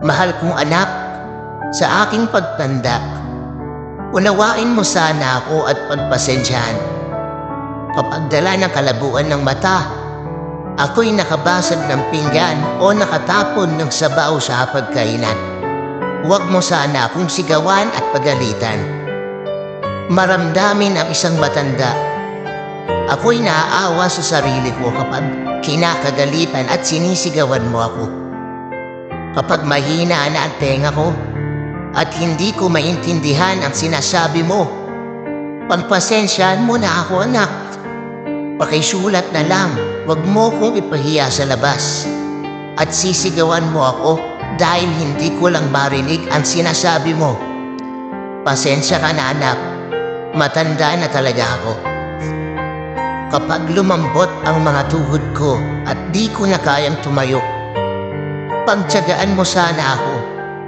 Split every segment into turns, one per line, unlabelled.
Mahal kong anak, sa aking pagtanda, unawain mo sana ako at pagpasensyahan. Kapag dala ng kalabuan ng mata, ako'y nakabasag ng pinggan o nakatapon ng sabaw sa hapagkainan. Huwag mo sana akong sigawan at pagalitan. Maramdamin ang isang matanda. Ako'y naaawa sa sarili ko kapag kinakagalitan at sinisigawan mo ako. Kapag mahina na ang tenga ko at hindi ko maintindihan ang sinasabi mo, pagpasensyahan mo na ako, anak. Pakisulat na lang, huwag mo kong ipahiya sa labas. At sisigawan mo ako dahil hindi ko lang marinig ang sinasabi mo. Pasensya ka na, anak. Matanda na talaga ako. Kapag lumambot ang mga tuhod ko at di ko na kayang tumayo, pagtiyagaan mo sana ako,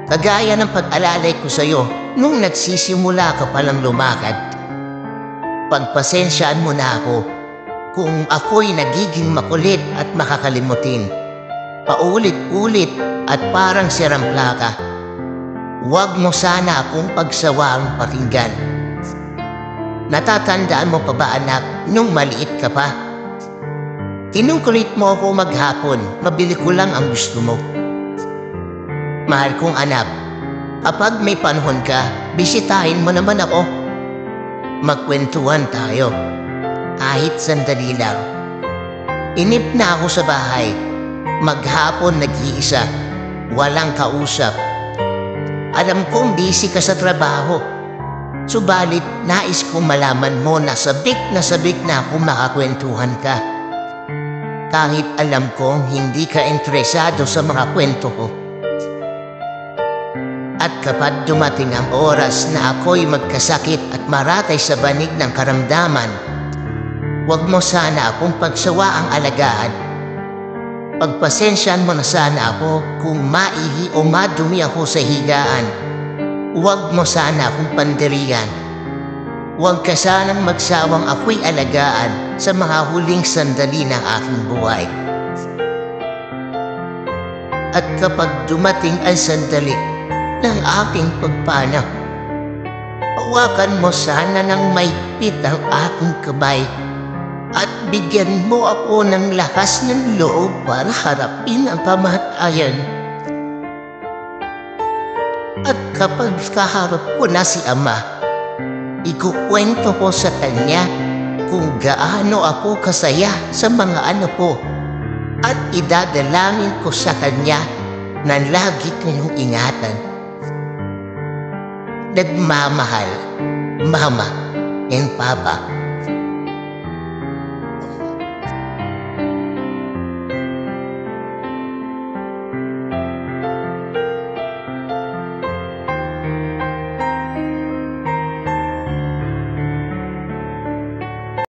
kagaya ng pag-alalay ko sa iyo nung nagsisimula ka palang lumakad. Pagpasensyaan mo na ako kung ako'y nagiging makulit at makakalimutin, paulit-ulit at parang sirang plaka. Huwag mo sana akong pagsawaang pakinggan. Natatandaan mo pa ba, anak, nung maliit ka pa? Kinungkulit mo ako maghapon, mabili ko lang ang gusto mo. Mahal kong anak, kapag may panahon ka, bisitahin mo naman ako. Magkwentuhan tayo, kahit sandali lang. Inip na ako sa bahay, maghapon nag-iisa, walang kausap. Alam kong busy ka sa trabaho, subalit nais kong malaman mo na sabik na akong makakwentuhan ka. Kahit alam kong hindi ka interesado sa mga kwento ko. At kapag dumating ang oras na ako'y magkasakit at maratay sa banig ng karamdaman, huwag mo sana akong pagsawaang alagaan. Pagpasensyahan mo na sana ako kung maihi o madumi ako sa higaan. Huwag mo sana akong pandirigan. Huwag ka sanang magsawang ako'y alagaan sa mga huling sandali ng aking buhay. At kapag dumating ang sandali ng aking pagpanaw, hawakan mo sana ng maigpit ang aking kamay at bigyan mo ako ng lakas ng loob para harapin ang kamatayan. At kapag kaharap ko na si Ama, ikukwento ko sa kanya kung gaano ako kasaya sa mga anak ko at idadalangin ko sa kanya na lagi kayong ingatan. Nagmamahal, Mama and Papa.